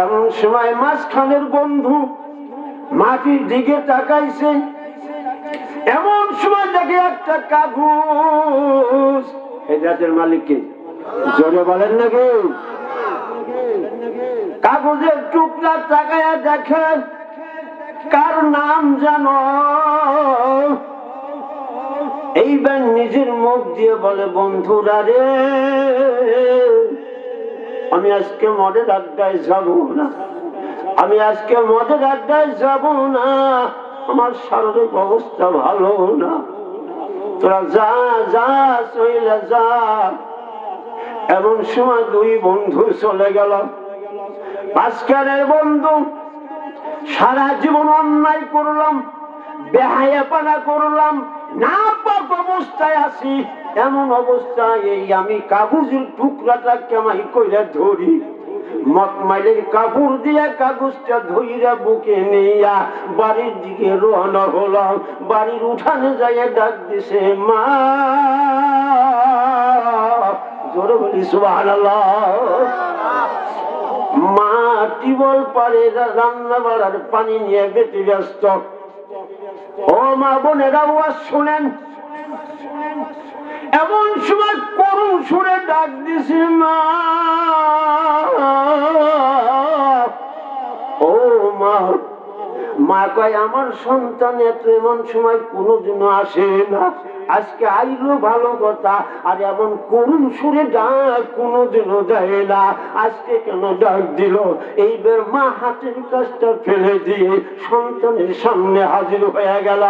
এমন সময় মাঝখানের বন্ধু মাটির দিকে তাকাইছে, এমন সময় দেখে একটা কাগজ। হেদায়েতের মালিককে জোরে বলেন নাকি? কাগজের টুকরা তাকায়া দেখে কার নাম জানো? এইবার নিজের মুখ দিয়ে বলে, বন্ধুরা রে, আমি আজকে মদের আড্ডায় যাব না, আমি আজকে মদের আড্ডায় যাব না, আমার শারীরিক অবস্থা ভালো না, তোরা যা যা চলে যা। এমন সময় দুই বন্ধু চলে গেল। মাঝখানের বন্ধু, সারা জীবন অন্যায় করলাম, বেহায়াপনা করলাম, নাপাক অবস্থায় আছি, এমন অবস্থায় এই আমি কাগজের টুকরাটা কেমাই কইরা ধরি, মকমাইলের কাপড় দিয়া কাগজটা ধইরা বুকে নিয়া বাড়ির দিকে রওনা হলাম। বাড়ির উঠানে যাইয়া ডাক দিছে, মা। জোরে বলি সুবহানাল্লাহ। মা টিবল পারে রান্না বাড়ার পানি নিয়ে বেঁচে ব্যস্ত। ও মা বোনেরা, ওয়াজ শুনেন। এমন সময় করুণ সুরে ডাক দিছি, মা। ও মা। মা কয়, আমার সন্তান এত এমন সময় কোনোদিনও আসে না, আজকে আইলো ভালো কথা, আর এমন করুণ সুরে ডাক কোনোদিনও দেয় না, আজকে কেন ডাক দিল? এইবার মা হাতের কাজটা ফেলে দিয়ে সন্তানের সামনে হাজির হয়ে গেল।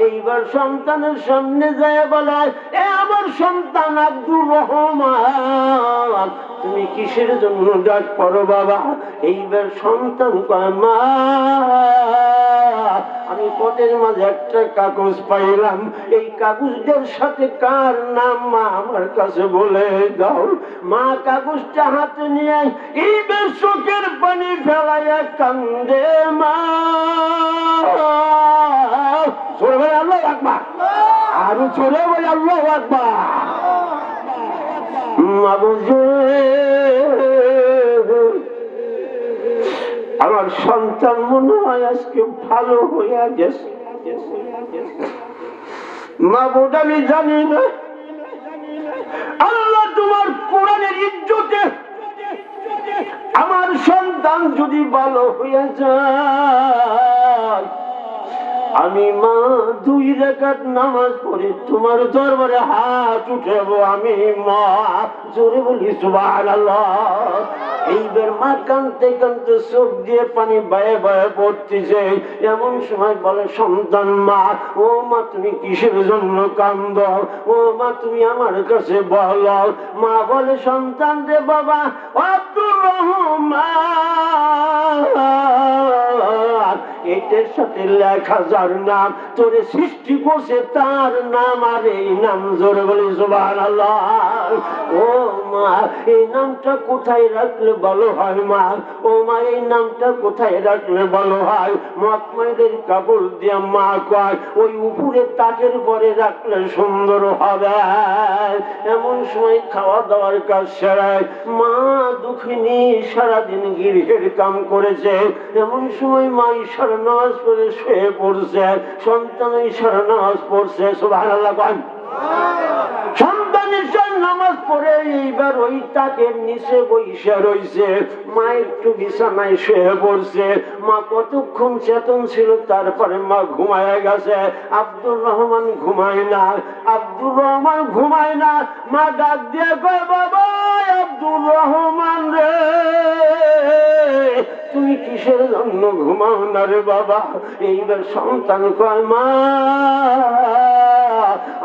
এইবার সন্তানের সামনে যায় বলে, এ আমার সন্তান আব্দুর রহমান, তুমি কিসের জন্য ডাক পড়ো বাবা? এইবার সন্তান কয়, মা, আমি পথের মাঝে একটা কাগজ পাইলাম, এই কাগজটার সাথে কার নাম মা আমার কাছে বলে দাও। মা কাগজটা হাতে নিয়ে এইবার চোখের পানি ফেলাইয়া কান্দে। মা, জোরে বলে আল্লাহু আকবার, আরো জোরে বলে আল্লাহু আকবার। মা বুঝে, আমার সন্তান মনে হয় আজকে ভালো হইয়া গেছে। মা বোন, আমি জানি না, আল্লাহ তোমার কোরআনের ইজ্জতে আমার সন্তান যদি ভালো হইয়া যায়, আমি মা 2 রাকাত নামাজ পড়ে তোমার দরবারে হাত উঠাবো। আমি মা। জোরে বলি সুবহানাল্লাহ। এইবার মা কাঁদতে কাঁদতে চোখ দিয়ে পানি বয়ে বয়ে পড়তেছে। এমন সময় বলে সন্তান, মা। ও মা, তুমি কিসের জন্য কান্দ? ও মা, তুমি আমার কাছে বলো। মা বলে, সন্তান রে বাবা, আব্দুর রহমান, এটার সাথে লেখা যার নাম তোরে সৃষ্টি করছে তার নাম, আর এই নাম। জোরে বলি সুবহানাল্লাহ। ও মা, এই নামটা কোথায় রাখলে ভালো হয় মা? ও মা, এই নামটা কোথায় রাখলে ভালো হয়? মকমাইলের কাপড় দিয়ে মা কয়, ওই উপরে তাকের পরে রাখলে সুন্দর হবে। এমন সময় খাওয়া দাওয়ার কাজ সেরায় মা দুঃখিনী সারাদিন গৃহের কাম করেছে। এমন সময় মা ইশারা নামাজ পড়ে শুয়ে পড়ছে, সন্তান ইশারা নামাজ পড়ছে। সুবহানাল্লাহ। সন্তান ইশার নামাজ পড়ে এইবার ওই তাকের নিচে বইসা রইছে। মা একটু বিছানায় শুয়ে পড়ছে। মা কতক্ষণ চেতন ছিল, তারপরে মা ঘুমায় গেছে। আব্দুর রহমান ঘুমায় না, আব্দুর রহমান ঘুমায় না। মা ডাক দিয়ে কয়, বাবা আব্দুর রহমান রে, তুমি কিসের জন্য ঘুমাও না রে বাবা? এইবার সন্তান কয়, মা,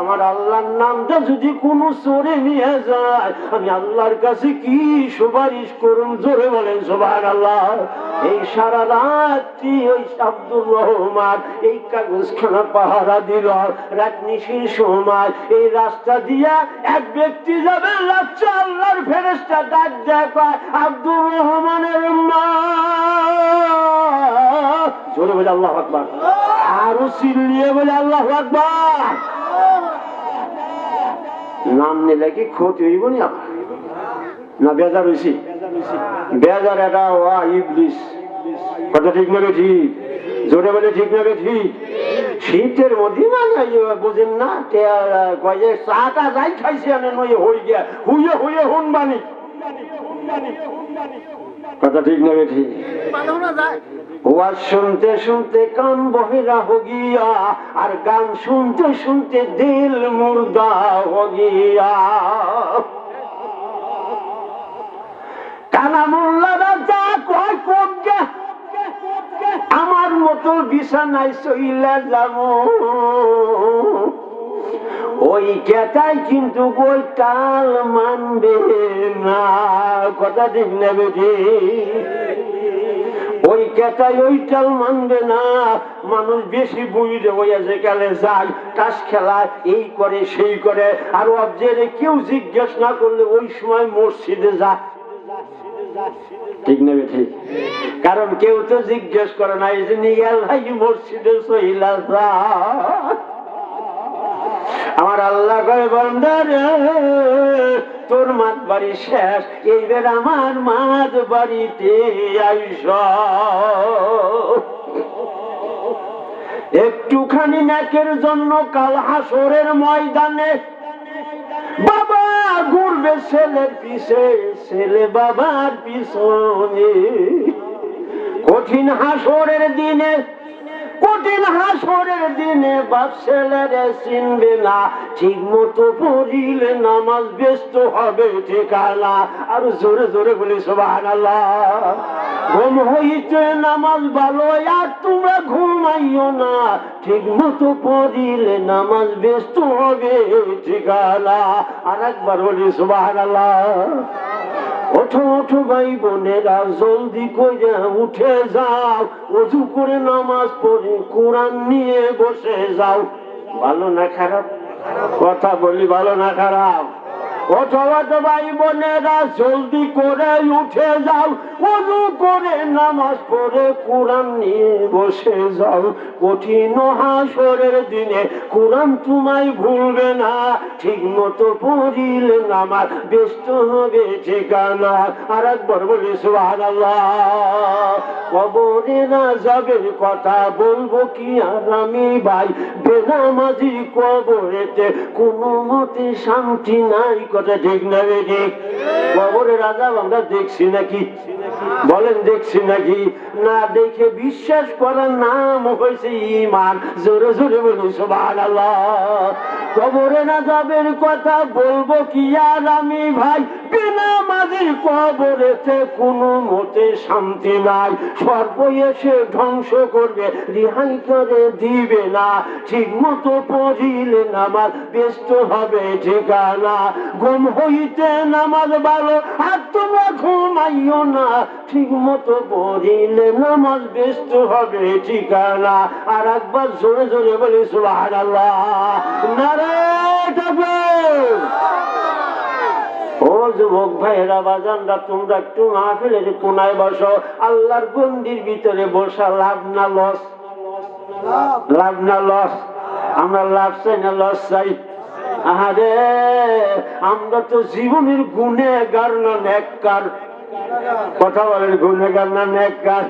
আমার আল্লাহর নামটা যদি কোনো চোরে নিয়ে যায়, আমি আল্লাহর কাছে কি সুপারিশ করুন? জোরে বলেন সুবহানাল্লাহ। এই সারা রাত্রি ওই আব্দুর রহমান এই কাগজখানা পাহারা দিল। রাত নিশির সময় এই রাস্তা দিয়া এক ব্যক্তি যাবে, লাচ্ছা আল্লাহর ফেরেশতা ডাক দেয়, আব্দুর রহমানের মা। জোরে বলে আল্লাহু আকবার, আরো চিল্লিয়ে বলে আল্লাহু আকবার। নাম নিলে কি ক্ষতি হইব না বেজার হইছি? বেজার এটা ওয়া ইবলিস। কথা ঠিক না ঠিক? জোরে বলে ঠিক না ঠিক? শীতের মধ্যে মানে বুঝেন না কয়ে চাটা যাই খাইছে নই হই গিয়া হুইয়ে হুইয়ে হুন বানি। কথা ঠিক না ঠিক? ওয়াজ শুনতে শুনতে কান বহেরা হো গিয়া আর গান শুনতে শুনতে দিল মুর্দা হো গিয়া। কানা মোল্লারা যা কয় কোন গে আমার মতো বিছানায় শইলা যাব ওই কেটাই কিন্তু ওই টাল মানবে না। কথা ঠিক না বেটি? ওই কেটাই ওই টাল মানবে না। মানুষ বেশি বুঝে হইয়া যে গেলে যায় তাস খেলায় এই করে সেই করে আর অবজেরে কেউ জিজ্ঞেস না করলে ওই সময় মসজিদে যা। ঠিক না বেঠি? কারণ কেউ তো জিজ্ঞেস করে না এই যে নিগাল ভাই মসজিদে সহিলা যা। আমার আল্লাহ কয় বান্দার তোর মাত বাড়ি শেষ এইবার আমার মাত বাড়িতে আইস। একটুখানি নেকের জন্য কাল হাসরের ময়দানে বাবা ঘুরবে ছেলের পিছে ছেলে বাবার পিছনে। কঠিন হাসরের দিনে কঠিন হাসরের দিনে বাপ ছেলেরে চিনবে না ঠিক মতো পড়িলে নামাজ ব্যস্ত হবে ঠিকানা। আর জোরে জোরে বলি সুবহানাল্লাহ। ঘুম হইতে নামাজ ভালো আর তোমরা ঘুমাইও না ঠিক মতো পড়িলে নামাজ ব্যস্ত হবে ঠিকানা। আর একবার বলি সুবহানাল্লাহ। ওঠো ওঠো ভাই বোনেরা জলদি করে উঠে যাও ওযু করে নামাজ পড়ে কোরআন নিয়ে বসে যাও। ভালো না খারাপ? কথা বলি ভালো না খারাপ? ওঠো ওঠো ভাই বোনেরা জলদি করে উঠে যাও ওযু করে নামাজ পড়ে কোরআন নিয়ে বসে যাও। কঠিন হাসরের দিনে কোরআন তোমায় ভুলবে না ঠিক মতো পড়িলে নামাজ ব্যস্ত হবে ঠিকানা। আর একবার বলি সুবহানাল্লাহ। কবরে না যাবে কথা বলবো কি আর আমি ভাই বেনামাজি কবরেতে কোনো মতে শান্তি নাই। কথা ঠিক না ঠিক? কবরের রাজা আমরা দেখছি নাকি? বলেন দেখছি নাকি? না দেখে বিশ্বাস করার নাম হয়েছে ঈমান। জোরে জোরে বলি সুবহানাল্লাহ। কবরে না যাবের কথা বলবো কি আর আমি ভাই বেনামাজি কবরেতে কোনো মতে শান্তি নাই। সর্ব এসে ধ্বংস করবে রিহাই করে দিবে না ঠিক মতো পড়িলে নামাজ ব্যস্ত হবে ঠিকানা। ঘুম হইতে নামাজ ভালো আর তোমরা ঘুমাইও না ঠিক মতো পড়িলে নামাজ ব্যস্ত হবে ঠিকানা। আর একবার জোরে জোরে বলি সুবহানাল্লাহ। নারায়ে তাকবীর। ও যুবক ভাইরা বাজানরা তোমরা একটু মাহফিলের কোনায় বসো। আল্লাহর গন্ডির ভিতরে বসা লাভ না লস? লাভ না লস? আমরা লাভ চাই না লস চাই? আরে আমরা তো জীবনের গুনেগার না নেককার? কথা বলেন গুনেগার না নেককার?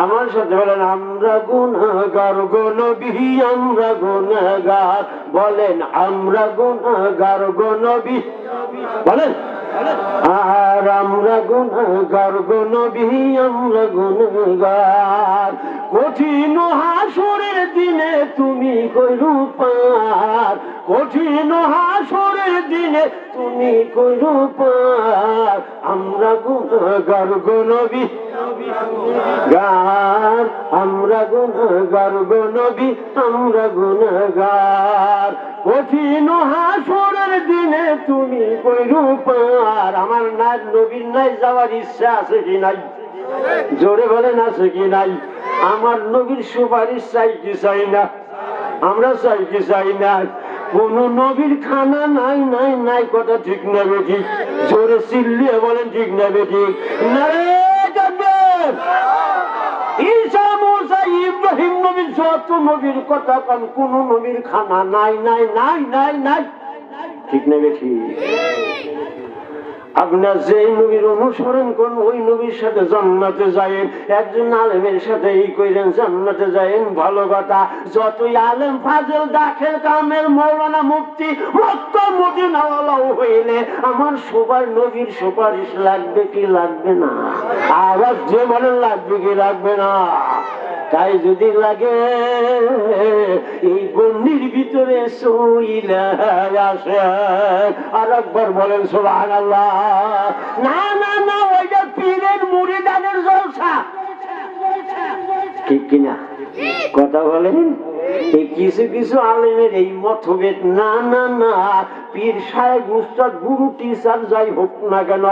আমার সাথে বলেন আমরা গুনাহগার গো নবী আমরা গুনাহগার। বলেন আমরা গুনাহগার গো নবী বলেন। আর আমরা গুনাহগার গো নবী আমরা গুনাহগার। কঠিন হাসরের দিনে তুমি কইরু পার কঠিন হাসরের দিনে তুমি কইরু পার। আমরা গুনাহগার গো নবী গার আমরা গুনাহগার গো নবী আমরা গুনাহগার। কঠিন হাসরের দিনে তুমি কইরু পার। আমার না নবীর নাই যাওয়ার ইচ্ছা আছে কি নাই? জোরে বলেন আছে কি নাই? আমার নবীর সুপারিশ চাই কি চাই না? আমরা চাই কি চাই না? কোন নবীর খানা নাই নাই নাই। কথা ঠিক না বেঠিক? জোরে চিল্লিয়ে বলেন ঠিক না বেঠিক? নারায়ে তাকবীর। ঈসা মুসা ইব্রাহিম নবীর যত নবীর কথা কান কোন নবীর খানা নাই নাই নাই নাই নাই। ঠিক না বেঠিক? আপনার যে নবীর অনুসরণ করুন ওই নবীর সাথে জান্নাতে যায়েন, একজন আলেমের সাথে এই কইলেন জান্নাতে যায়েন, ভালো কথা। যতই আলেম ফাজল দাখিল কামেল মৌলানা মুফতি মক্কা মদিনাওয়ালাও হইলে আমার সবার নবীর সুপারিশ লাগবে কি লাগবে না? আবার যে বলেন লাগবে কি লাগবে না? তাই যদি লাগে এই গণ্ডির ভিতরে সইলা আসে। আর একবার বলেন সুবহানাল্লাহ। না না না, ওইটা পীরের মুরিদাদের জলসা, ঠিক কিনা কথা বলেন? এই কিছু কিছু আলেমের এই মতভেদ। না না না, পীর সাহেব উস্তাদ গুরু টিচার যাই হোক না কেন,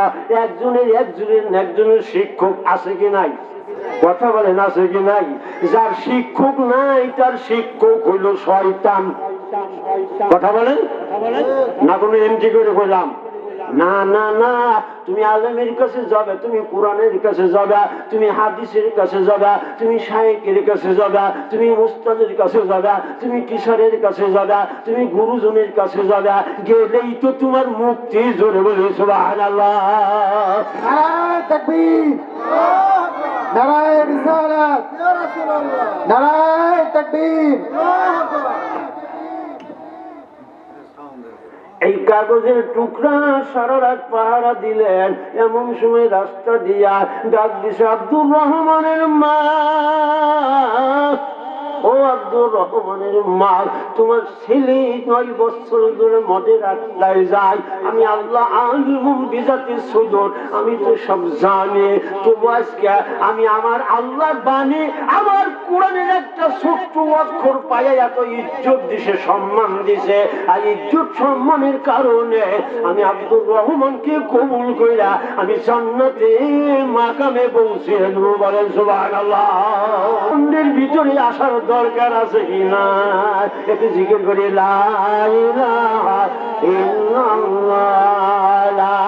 একজনের শিক্ষক আছে কি নাই? কথা বলেন আছে কি নাই? যার শিক্ষক নাই তার শিক্ষক হইল শয়তান। কথা বলেন না? কোনো এমটি করে বললাম না না না, তুমি আলেমের কাছে যাবে, তুমি কোরআনের কাছে যাবে, তুমি হাদিসের কাছে যাবে, তুমি শায়েখের কাছে যাবে, তুমি উস্তাদের কাছে যাবে, তুমি টিচারের কাছে যাবে, তুমি গুরুজনের কাছে যাবে, গেলেই তো তোমার মুক্তি। জোরে বলে সুবহানাল্লাহ। নারায়ে তাকবীর, নারায়ে রিসালাত, ইয়া রাসূলুল্লাহ, নারায়ে তাকবীর। এই কাগজের টুকরা সারা রাত পাহারা দিলেন। এমন সময় রাস্তা দিয়া ডাক দিছে আব্দুর রহমানের মা। ও আব্দুর রহমানের মা, তোমার ছেলে 9 বছর ধরে মদের আড্ডায় যায়। আমি আল্লাহ আলিমুম বিজাতি সুদূর, আমি তো সব জানি। তবু আজকে আমি আমার আল্লাহর বাণী, আমার কোরআনের একটা ছোট্ট অক্ষর পাইয়া এত ইজ্জত দিছে, সম্মান দিছে। আর ইজ্জত সম্মানের কারণে আমি আব্দুর রহমানকে কবুল কইরা আমি জান্নাতে মাকামে পৌঁছে দেব। বলেন সুবহানাল্লাহ। মন্দির ভিতরে আসার দরকার আছে কি না? একটু জিকির করি লা ইলাহা ইল্লাল্লাহ, লা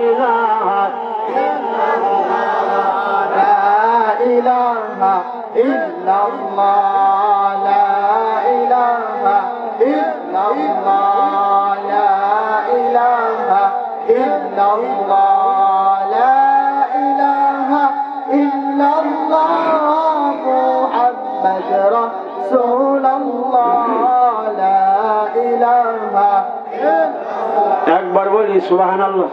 ইলাহা ইলাহা ইল্লাল্লাহ, লা ইলাহা ইল্লাল্লাহ, লা ইলাহা ইল্লাল্লাহ, লা ইলাহা ইল্লাল্লাহ, মুহাম্মদ রাসূলুল্লাহ, লা ইলাহা। একবার বলি সুবহানাল্লাহ,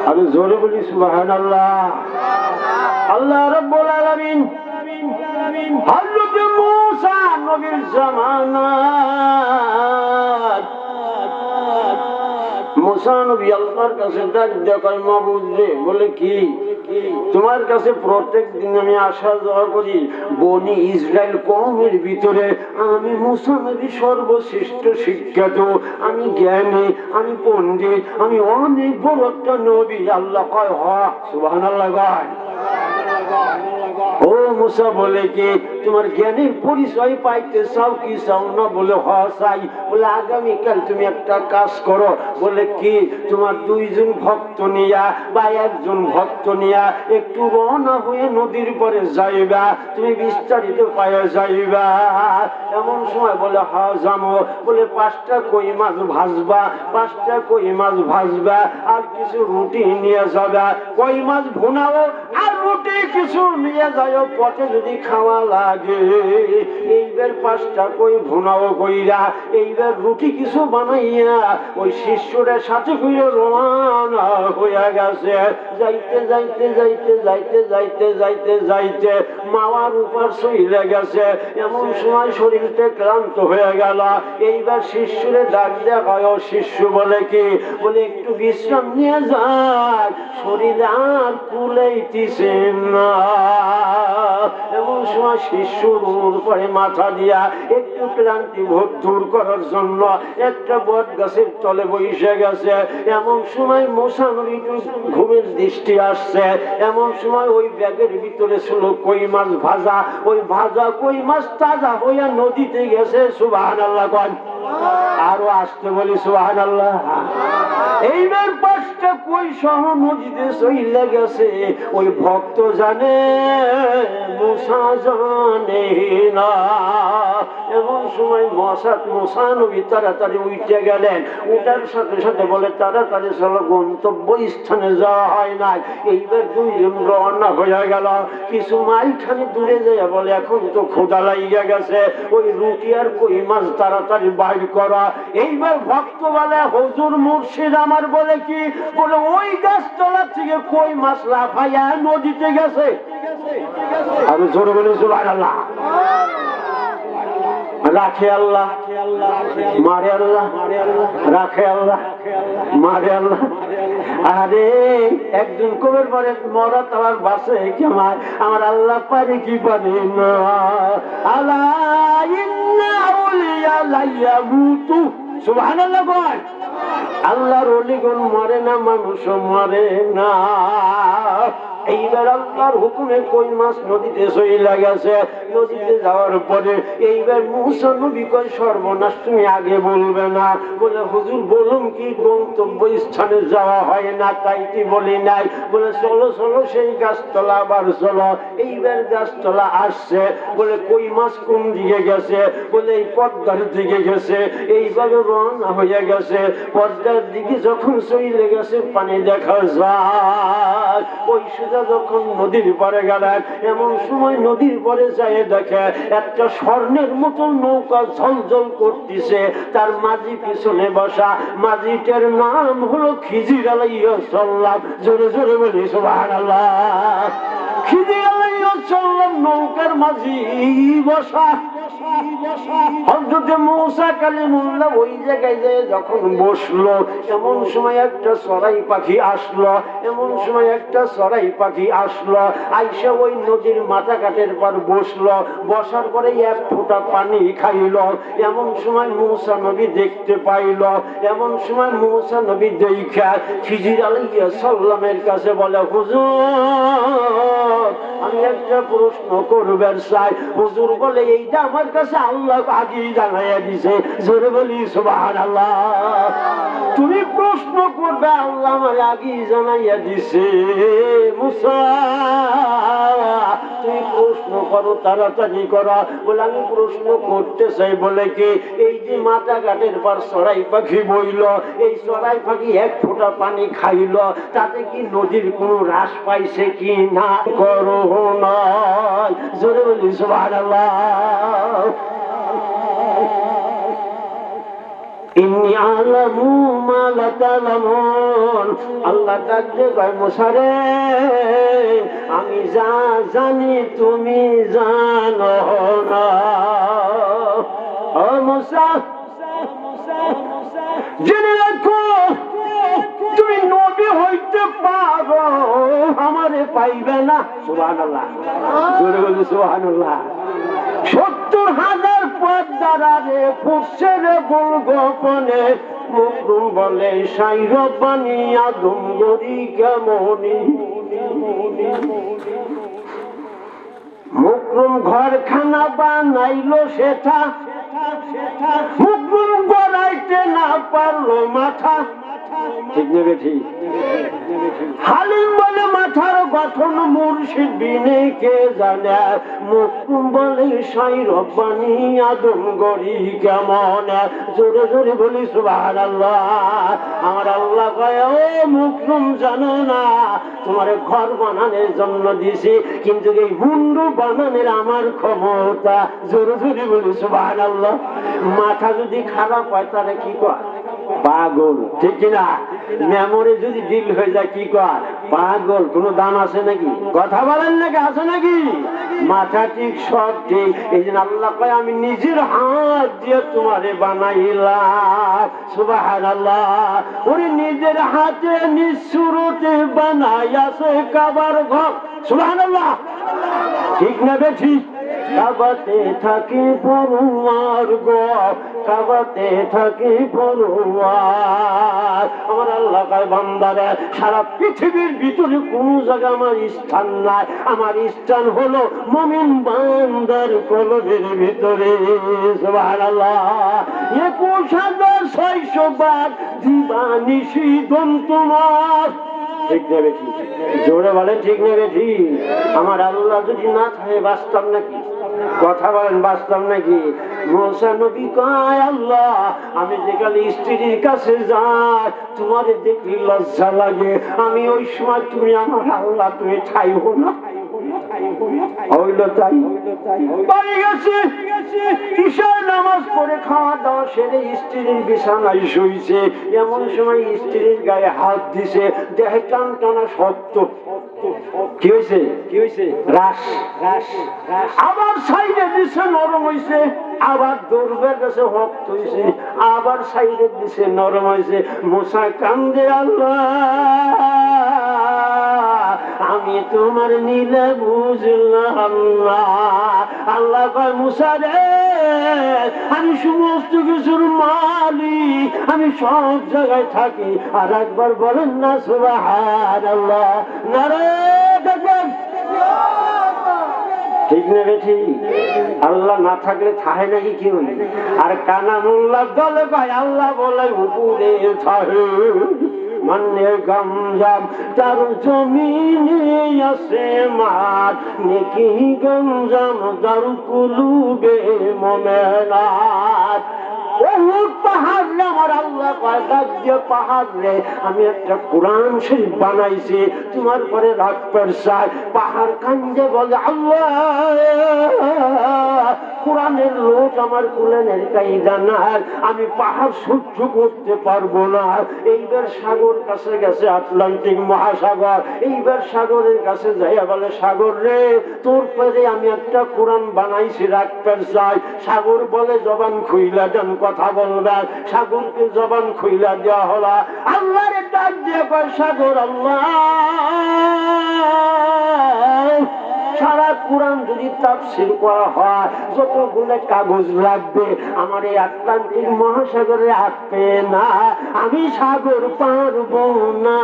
আমি জোরে বলি সুবহানাল্লাহ। আল্লাহ রাব্বুল আলামিন হযরত মূসা নবীর জামানায় মূসা নবী আল্লাহর কাছে ডাক দিয়ে কয়, মাবুদ রে, বলে কি? তোমার কাছে প্রত্যেক দিন আমি আসা যাওয়া করি। বনি ইসরায়েল কওমের ভিতরে আমি মূসা নবী সর্বশ্রেষ্ঠ শিক্ষিত, আমি জ্ঞানী, আমি পণ্ডিত, আমি অনেক বড় একটা নবী। আল্লাহ কয় হ, সুবহানাল্লাহ কয়। ও মূসা বলে কি তোমার জ্ঞানের পরিচয় পাইতে চাও কি চাও না? বলে হ চাই। বলে আগামীকাল তুমি একটা কাজ করো। বলে কি? তোমার 2 জন ভক্ত নিয়া বা 1 জন ভক্ত নিয়া একটু রওনা হয়ে নদীর পরে যাইবা, তুমি বিস্তারিত পায়ে যাইবা। এমন সময় বলে হ যাবো। বলে 5টা কই মাছ ভাজবা, 5টা কই মাছ ভাজবা, আর কিছু রুটি নিয়ে যাবা। কই মাছ ভুনাও আর রুটি কিছু নিয়ে যায়, পথে যদি খাওয়া লাগে। এইবার 5টা কই ভুনাও কইরা, এইবার রুটি কিছু বানাইয়া ওই শিষ্যদের সাথে কইরা রওনা হইয়া গেছে। যাইতে যাইতে যাইতে যাইতে যাইতে যাইতে যাইতে মাওয়ার উপর চইলে গেছে। এমন সময় শরীরটা ক্লান্ত হয়ে গেল। এইবার শিষ্যরে ডাক দেওয়া হয়। শিষ্য বলে কি? বলে একটু বিশ্রাম নিয়ে যায়, শরীর আর কুলাইতেছে না। এমন সময় শিশুর উপরে মাথা দিয়া একটু ক্লান্তি ভোগ দূর করার জন্য একটা বট গাছের তলে বসে গেছে। এমন সময় মূসা নবী ঘুমের দৃষ্টি আসছে। এমন সময় ওই ব্যাগের ভিতরে ছিল কই মাছ ভাজা। ওই ভাজা কই মাছ তাজা হইয়া নদীতে গেছে। সুবহানাল্লাহ কন। আরো আসতে বলি সুবহানাল্লাহ। এইবার 5টা কই সহ নদীতে চইলে গেছে। ওই ভক্ত জানে, মূসা জানে না। এমন সময় মুসা নবী তাড়াতাড়ি উঠে গেলেন। উঠার সাথে সাথে বলে তাড়াতাড়ি চলো, গন্তব্য স্থানে যাওয়া হয় নাই। এইবার দুইজন রওনা হয়ে গেল। কিছু মাইলখানি দূরে যায় বলে এখন তো ক্ষুধা লাগিয়ে গেছে, ওই রুটি আর কই মাছ তাড়াতাড়ি বাইর করা। এইবার ভক্ত বলে হুজুর মুর্শিদ আমার বলে কি, বলে ওই গাছতলা থেকে কই মাছ লাফাইয়া নদীতে গেছে। আর জোরে বলে সুবহানাল্লাহ। রাখে আল্লাহ, মারে আল্লাহ, রাখে আল্লাহ, মারে আল্লাহ। আরে একজন কবের পরে মরা তার বাসে কেমায়, আমার আল্লাহ পারে কি পারে না। আলা ইন্না আউলিয়া লা ইয়ামুতু, সুবহানাল্লাহ বল। আল্লাহর ওলিগণ মরে না, মানুষও মরে না। এইবার আল্লাহর হুকুমে কই মাছ নদীতে চইলা গেছে। নদীতে যাওয়ার পরে এইবার মুসা নবী কয় সর্বনাশ, তুমি আগে বলবে না। বলে হুজুর বলুন কি, গন্তব্য স্থানে যাওয়া হয় না তাই কি বলি নাই। বলে চলো চলো সেই গাছতলা আবার চলো। এইবার গাছতলা আসছে। বলে কই মাছ কোন দিকে গেছে, বলে এই পদ্মার দিকে গেছে। এইভাবে রওনা হয়ে গেছে। পদ্মার দিকে যখন চলে গেছে পানি দেখা যায়। ওই যখন নদীর পরে গেলেন, এমন সময় নদীর পরে যায় দেখে একটা স্বর্ণের মতন নৌকা ঝলঝল করতেছে। তার মাঝি পিছনে বসা, মাঝিটার নাম হলো খিজির আলাইহিস সালাম। জোরে জোরে বলি সুবহানাল্লাহ। খিজির আলাইহিস সালাম নৌকার মাঝি বসা। হযরত মুসা কালিমুল্লাহ ওই জায়গায় যায় যখন বসলো, এমন সময় একটা চড়াই পাখি আসলো। এমন সময় একটা চড়াই পাখি আসলো, আইসা ওই নদীর মাথা কাটের পর বসলো। বসার পরে এক ফোঁটা পানি খাইল। এমন সময় মুসা নবী দেখতে পাইল। এমন সময় মুসা নবী দেখা খিজির আলাইহিস সালামের কাছে বলে হুজুর আমি একটা প্রশ্ন করবার চাই। হুজুর বলে এইটা আমার কাছে আল্লাহ আগেই জানাইয়া দিছে। জোরে বলি সুবহানাল্লাহ। তুমি প্রশ্ন করবে, আল্লাহ আমার আগেই জানাইয়া দিছে। মুসা তুমি প্রশ্ন করো, তাড়াতাড়ি করো। বলে আমি প্রশ্ন করতে চাই। বলে কি, এই যে মাথা ঘাটের পর চড়াই পাখি বইল, এই চড়াই পাখি এক ফোঁটা পানি খাইল, তাতে কি নদীর কোনো হ্রাস পাইছে কি না? করো নয়। জোরে বলি সুবহানাল্লাহ। ইন্নী আ'লামু মা লা তা'লামুন। আল্লাহ তাআলা কয় মুসা রে, আমি যা জানি তুমি জানো না। ও মুসা জেনে রাখো, তুমি নবী হইতে পারো, আমারে পাইবে না। সুবহানাল্লাহ। জোরে বলি সুবহানাল্লাহ। 70,000 পথ দ্বারারে ফুটছে রে বল গোপনে। মুকরুম বলে সাই রব্বানি আদম গরি কেমনি। মুকরুম ঘরখানা বানাইলো সেটা, মুকরুম গড়াইতে না পারলো মাথা। ঠিক নেবে ঠিক। হালিম বলে মাথার গঠন মুর্শিদ বিনে কে জানে। মুকরুম বলে সাই রব্বানি আদম গরি কেমন। জোরে জোরে বলি সুবহানাল্লাহ। আমার আল্লাহ কয় ও মুকরুম জানো না, তোমার ঘর বানানোর জন্য দিছি, কিন্তু এই মুন্ডু বানানোর আমার ক্ষমতা। জোরে জোরে বলি সুবহানাল্লাহ। মাথা যদি খারাপ হয় তাহলে কি কয়? পাগল। ঠিক কিনা? মেমোরি যদি ডিল হয়ে যায় কি কয়? পাগল। কোন দাম আছে নাকি? কথা বলেন নাকি? আছে নাকি? মাথা ঠিক সব ঠিক। এই জন্য আল্লাহ কয় আমি নিজের হাত দিয়ে তোমারে বানাইলাম। সুবহানাল্লাহ। ওরে নিজের হাতে নিঃসুরতে বানাইয়াছে কাবার ঘর। সুবহানাল্লাহ। ঠিক না বেঠিক? কাবাতে থাকি পরোয়ার গো, কাবাতে থাকি পরোয়ার। আমার আল্লাহ কয় বান্দারে, সারা পৃথিবীর ভিতরে কোন জায়গা আমার স্থান নাই, আমার স্থান হলো মুমিন বান্দার কলবের ভিতরে। সুবহানাল্লাহ। 21,600 বার দিবানিশি দম তোমার। ঠিক নেবে ঠিক? জোরে বলেন ঠিক নেবে ঠিক? আমার আল্লাহ যদি না থাকে বাঁচতাম নাকি? কথা বলেন বাঁচতাম নাকি? মুসা নবী কয় আল্লাহ আমি যেখানে স্ত্রীর কাছে যাই তোমারে দেখলে লজ্জা লাগে, আমি ওই সময় তুমি আমার আল্লাহ তুমি চাইবো না। বাড়ি গেছে, ঈশার নামাজ পড়ে খাওয়া দাওয়া সেরে স্ত্রীর বিছানায় শুইছে, এমন সময় স্ত্রীর গায়ে হাত দিছে, দেহে টান টানা শক্ত। কি হয়েছে? কি হয়েছে? রাস। আবার সাইডে দিছে নরম হয়েছে, আবার দৌড়বে গেছে শক্ত হয়েছে, আবার সাইডে দিছে নরম হয়েছে। মুসা কান্দে আল্লাহ আমি তোমার নিলে বুঝলাম না। আল্লাহ কয় মুসা রে আমি সমস্ত কিছুর মালিক, আমি সব জায়গায় থাকি। আর একবার বলেন না সুবহানাল্লাহ, নারে দেখবেন ঠিক না বেঠি? আল্লাহ না থাকলে থাহে নাকি কেউ? আর কানা মোল্লা দলে ভাই আল্লাহ বলে উপরে থাহে মানে গমজাম তার জমিনে আছে মার নেকি গমজাম তার কুলুবে মোমেনার। বহুত পাহাড় রে আমার আল্লাহ পাহাড় রে আমি একটা কোরআন শরীফ বানাইছি তোমার পরে রাখবার চাই। পাহাড় কান্দে বলে আল্লাহ কোরআনের লোক আমার কোরআনের কায়দা নাই, আমি পাহাড় সহ্য করতে পারবো না। এইবার সাগর কাছে গেছে, আটলান্টিক মহাসাগর। এইবার সাগরের কাছে যাইয়া বলে সাগর রে তোর পরে আমি একটা কোরআন বানাইছি রাখবার চাই। সাগর বলে জবান খুইলা দেন কথা বলবে। সাগরকে জবান খুইলা দেওয়া হলো। আল্লাহরে ডাক দিয়ে কয় সাগর আল্লাহ সারা কোরআন যদি তাফসীর করা হয় যতগুলো কাগজ লাগবে আমার এই আটলান্টিক মহাসাগরে আসবে না, আমি সাগর পারবো না।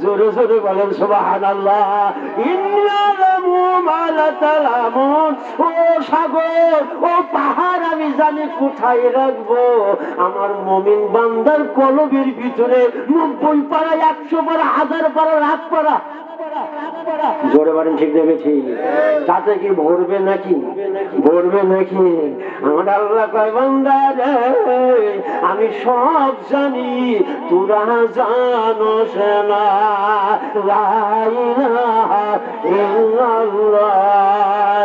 জোরে জোরে বলেন সুবহানাল্লাহ। ইন্নালামু মালা তালামুন, ও সাগর ও পাহাড় আমি জানি কোথায় রাখবো। আমার মুমিন বান্দার কলবের ভিতরে 90 পারা 100 পারা 1000 পারা লাখ পারা জোরে বলেন ঠিক দেবে ঠিক, তাতে কি ভরবে নাকি? ভরবে নাকি? আমার আল্লাহ কয় বান্দা রে আমি সব জানি তোরা জানোস না। লা ইলাহা ইল্লাল্লাহ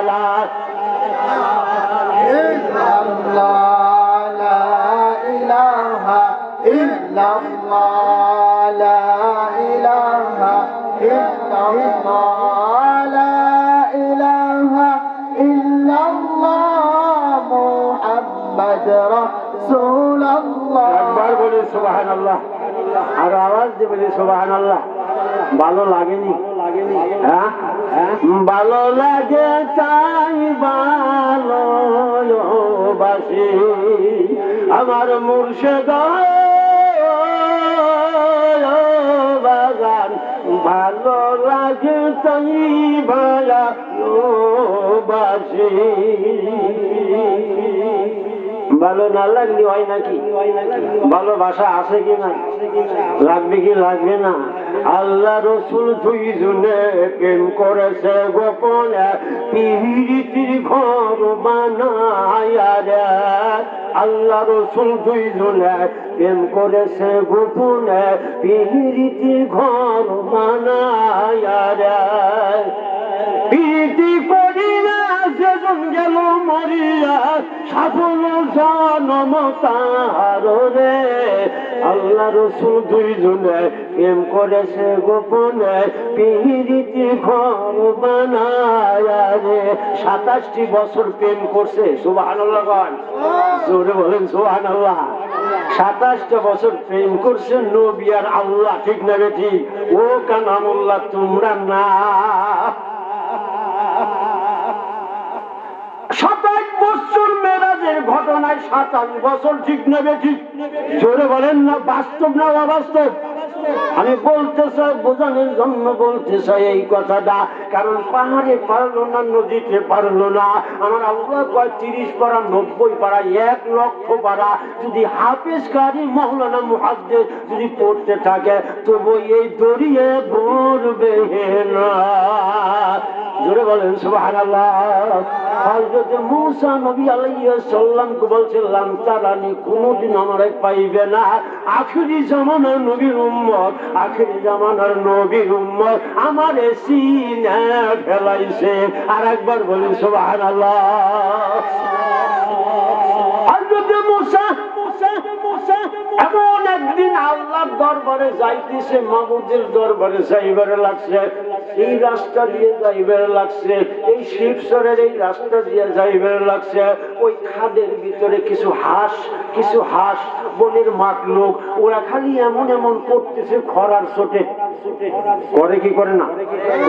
লা ইলাহা ইল্লাল্লাহ লা ইলাহা ইল্লাল্লাহ লা ইলাহা ইল্লাল্লাহ মুহাম্মদ রাসূলুল্লাহ। একবার বলি সুবহানাল্লাহ, আর আওয়াজ দিয়ে বলি সুবহানাল্লাহ। ভালো লাগেনি? হ্যাঁ ভালো লাগে তাই ভালোবাসি আমার মুর্শিদ বাগান। ভালো লাগে তাই ভালোবাসি। ভালো না লাগলে হয় নাকি? ভালোবাসা আছে কি না? লাগবে কি লাগবে না? আল্লাহ রসুল দুইজনে প্রেম করেছে গোপনে পিরিতির ঘর বানায়া রে। আল্লাহ রসুল দুইজনে প্রেম করেছে গোপনে পিরিতির ঘর বানায়া রে। প্রীতি করি না যেজন গেল মরিয়া সাফল জনম তার রে। আল্লাহ রসুল দুইজনে প্রেম করেছে গোপনে পিরিতি ঘর বানায়া রে। 27টি বছর প্রেম করছে। সুবহানাল্লাহ জোরে বলেন সুবহানাল্লাহ। 27টা বছর প্রেম করছে নবী আর আল্লাহ, ঠিক না বেঠিক? ও কানামুল্লাহ তোমরা না 27 বছর মেরাজের ঘটনায় 27 বছর, ঠিক না বেঠিক? জোরে বলেন না, বাস্তব না অবাস্তব? আমি বলতে চাই বোঝানোর জন্য বলতে চাই এই কথাটা, কারণ পাহাড়ে পারলো না, নদীতে পারলো না। আমার আল্লাহ কয় 30 পারা 90 পারা 1 লক্ষ পারা যদি হাফেজ কারি মাওলানা মুহাদ্দিস যদি পড়তে থাকে তবু এই দরিয়ে ভরবে না। জোরে বলেন সুবহানাল্লাহ। হযরত মূসা নবী আলাইহিস সালামকে বলছেন লাম তারানি, কোনদিন আমারে পাইবে না। আখিরি জামানার নবীর উম্মত, আখিরি জামানার নবীর উম্মত আমারে সিনে ফেলাইছে। আর একবার বলি সুবহানাল্লাহ। হযরত মূসা এমন একদিন আল্লাহর দরবারে যাইতেছে, মাবুদের দরবারে যাইবারে লাগছে, এই রাস্তা দিয়ে যাইবারে লাগছে, এই শিবচরের এই রাস্তা দিয়ে যাইবারে লাগছে। ওই খাদের ভিতরে কিছু হাঁস বনের মাতলুক, ওরা খালি এমন এমন করতেছে খরার চোটে। করে কি করে না?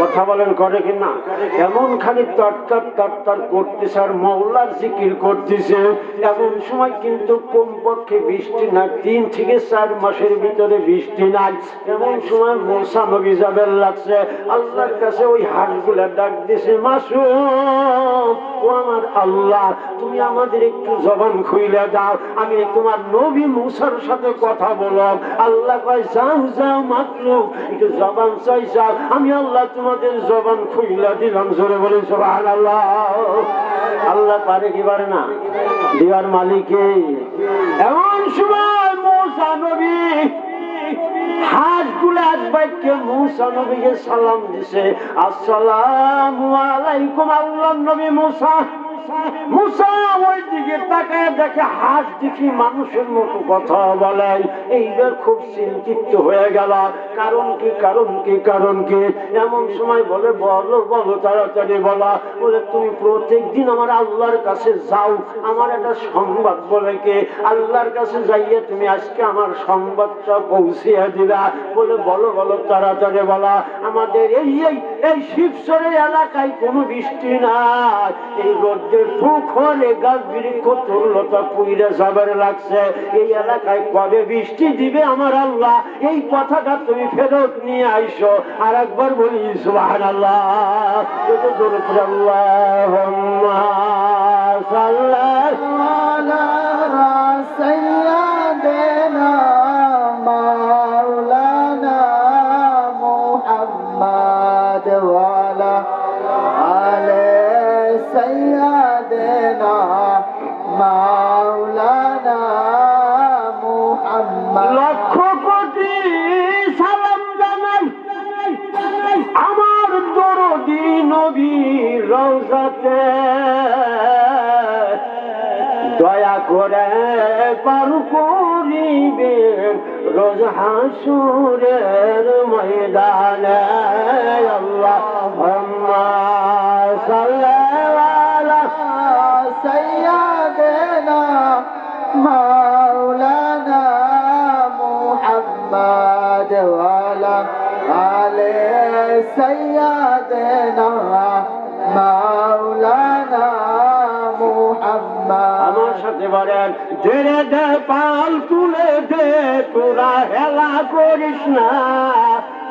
কথা বলেন করে কি না? এমন খালি তরতর করতেছে আর মওলার জিকির করতেছে। এমন সময় কিন্তু কমপক্ষে বৃষ্টি না, 3 থেকে 4 মাসের ভিতরে বৃষ্টি নাই। এমন সময় মূসা নবী যাবেন লাগছে, আল্লাহর কাছে ওই হাঁসগুলা ডাক দিছে, মাসুম ও আমার আল্লাহ, তুমি আমাদের একটু জবান খুইলে দাও, আমি তোমার নবী মূসার সাথে কথা বলব। আল্লাহ কয় যাও মাতলুব, একটু জবান চাই যাও, আমি আল্লাহ তোমাদের জবান খুইলা দিলাম। জোরে বলে সুবহানাল্লাহ। আল্লাহ পারে কি পারে না? দিবার মালিকে। এমন সময় মূসা নবী হাঁসগুলো এক বাক্যে মূসা নবীকে সালাম দিছে, আসসালামু আলাইকুম। আল্লাহর নবী মূসা ওই দিকে তাকায় দেখে হাঁস দেখি মানুষের মতো কথা বলে। এইবার খুব চিন্তিত হয়ে গেল, কারণ কি? এমন সময় বলে বলো তাড়াতাড়ি বলা। বলে তুমি প্রত্যেকদিন আমার আল্লাহর কাছে যাও, আমার একটা সংবাদ বলে কে, আল্লাহর কাছে যাইয়ে তুমি আজকে আমার সংবাদটা পৌঁছিয়ে দিলা। বলে বলো তাড়াতাড়ি বলা। আমাদের এই শিবচরের এলাকায় কোনো বৃষ্টি নাই, এই রোদ্রের পুকুরে গাছ বৃক্ষ তরুলতা পুইরা যাবার লাগছে। এই এলাকায় কবে বৃষ্টি দিবে আমার আল্লাহ, এই কথাটা তুমি ফেরত নিয়ে আইসো। আর একবার বলি সুবহানাল্লাহ। আল্লাহুম্মা সাল্লি আলা সাইয়্যিদিনা মাওলানা মুহাম্মদ ওয়া আলা আলি সাইয়্যিদিনা মাওলানা মুহাম্মদ। লক্ষ কোটি সালাম জানাই আমার দরদি নবীর রওজাতে, দয়া করে পার করিবেন রোজ হাসুরের ময়দানে। আল্লাহুম্মা সাল্লি আলা সাইয়্যিদিনা মাওলানা মুহাম্মদ ওয়া আলা আলি সাইয়্যিদিনা মাওলানা মুহাম্মদ। আমার সাথে বলেন, ধীরে দে পাল তুলে দে, তোরা হেলা করিস না।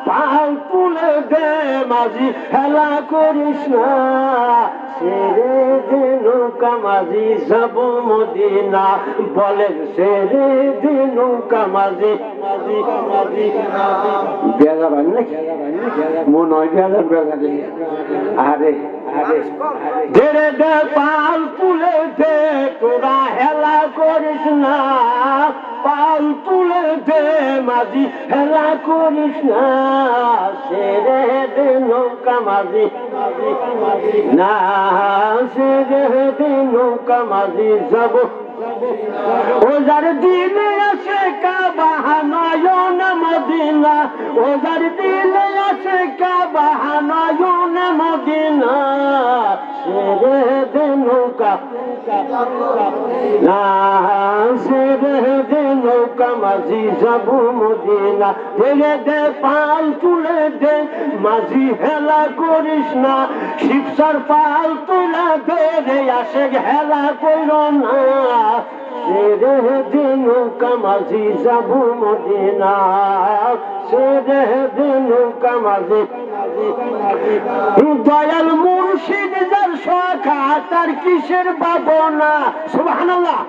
পাল তুলে দে মাঝি, হেলা করিস না। ছেড়ে দে নৌকা মাঝি, যাব মদিনা। বলেন ছেড়ে দে নৌকা মাঝি। বেজার হয় নাকি? মনে হয় বেজার। আরে ধীরে দে পাল তুলে দে, তোরা হেলা করিস না। পাল তুলে দে মাঝি, হেলা করিস না। ছেড়ে দে নৌকা মাঝি না, ছেড়ে দে নৌকা মাঝি, যাব ওজার দিলে আসে কাবা নয়ন মদিনা। ওজার দিলে আসে কাবা নয়ন মদিনা। ছেড়ে দে নৌকা না, ছেড়ে দে নৌকা মাঝি, যাব মদিনা। ছেড়ে দে পাল তুলে দে মাঝি, হেলা করিস না। শিবচর পাল তুলে দে রে আসে, হেলা কইর না। ছেড়ে দে নৌকা মাঝি, যাব মদিনা। ছেড়ে দে নৌকা মাঝি। দয়াল মুর্শিদ যার শাখা, তার কিসের ভাবনা। সুবহানাল্লাহ।